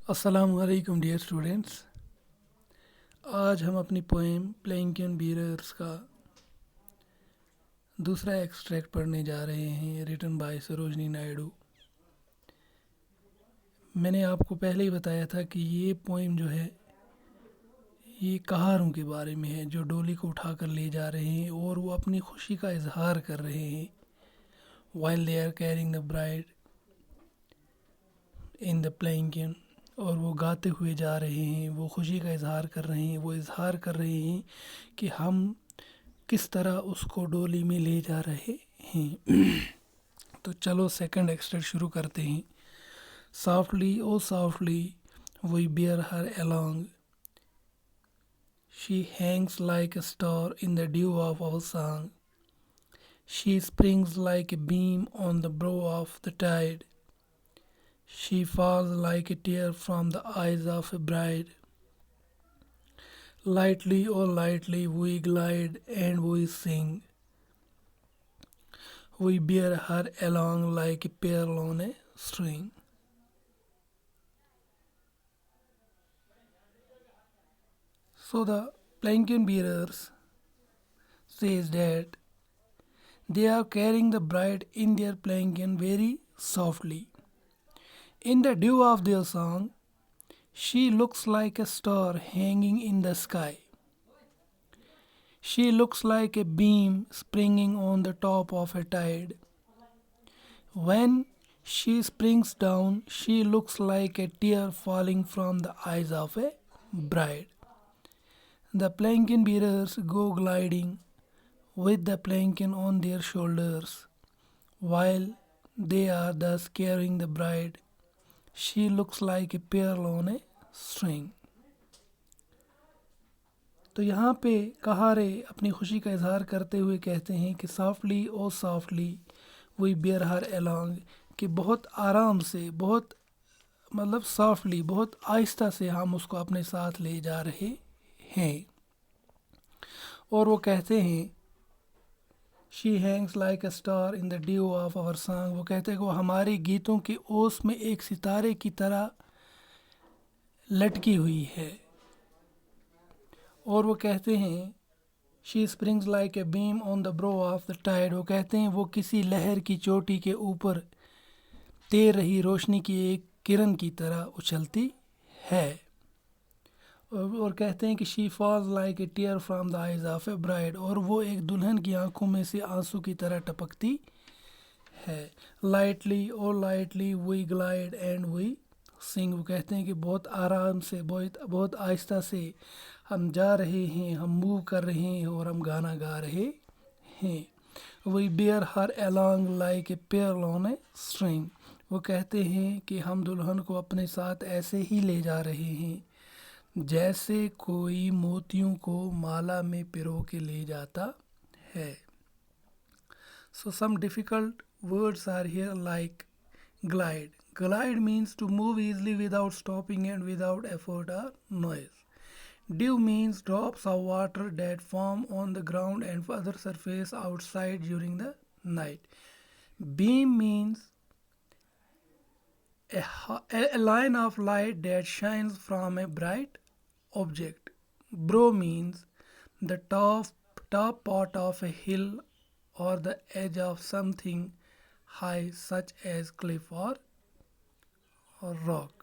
السلام علیکم dear students. آج ہم اپنی پوئم پلینکین بیئررس کا دوسرا ایکسٹریکٹ پڑھنے جا رہے ہیں, ریٹن بائی سروجنی نائیڈو. میں نے آپ کو پہلے ہی بتایا تھا کہ یہ پوئم جو ہے یہ کہاروں کے بارے میں ہے جو ڈولی کو اٹھا کر لے جا رہے ہیں اور وہ اپنی خوشی کا اظہار کر رہے ہیں while they are carrying the bride in the planking. اور وہ گاتے ہوئے جا رہے ہیں, وہ خوشی کا اظہار کر رہے ہیں, وہ اظہار کر رہے ہیں کہ ہم کس طرح اس کو ڈولی میں لے جا رہے ہیں. تو چلو سیکنڈ ایکسٹریکٹ شروع کرتے ہیں. Softly, oh softly, we bear her along. She hangs like a star in the dew of our song. She springs like a beam on the brow of the tide. She falls like a tear from the eyes of a bride. Lightly, oh lightly, we glide and we sing. We bear her along like a pearl on a string. So the planking bearers says that they are carrying the bride in their planking very softly. In the dew of their song, she looks like a star hanging in the sky. She looks like a beam springing on the top of a tide. When she springs down, she looks like a tear falling from the eyes of a bride. The planking bearers go gliding with the planking on their shoulders. While they are thus carrying the bride, she looks like a pearl on a string. تو یہاں پہ کہارے اپنی خوشی کا اظہار کرتے ہوئے کہتے ہیں کہ softly oh softly we bear her along, کہ بہت آرام سے, بہت softly, بہت آہستہ سے ہم اس کو اپنے ساتھ لے جا رہے ہیں. اور وہ کہتے ہیں she hangs like a star in the dew of our song. وہ کہتے ہیں کہ وہ ہمارے گیتوں کے اوس میں ایک ستارے کی طرح لٹکی ہوئی ہے. اور وہ کہتے ہیں she springs like a beam on the brow of the tide. وہ کہتے ہیں وہ کسی لہر کی چوٹی کے اوپر تیر رہی روشنی کی ایک کرن کی طرح اچھلتی ہے. اور کہتے ہیں کہ she falls like a tear from the eyes of a bride. اور وہ ایک دلہن کی آنکھوں میں سے آنسو کی طرح ٹپکتی ہے. Lightly, oh lightly, we glide and we sing. وہ کہتے ہیں کہ بہت آرام سے, بہت آہستہ سے ہم جا رہے ہیں, ہم موو کر رہے ہیں اور ہم گانا گا رہے ہیں. We bear her along like a pearl on a string. وہ کہتے ہیں کہ ہم دلہن کو اپنے ساتھ ایسے ہی لے جا رہے ہیں جیسے کوئی موتیوں کو مالا میں پرو کے لے جاتا ہے. So some difficult words are here like glide. Glide means to move easily without stopping and without effort or noise. Dew means drops of water that form on the ground and other surface outside during the night. Beam means a line of light that shines from a bright object. Brow means the top part of a hill or the edge of something high such as cliff or rock.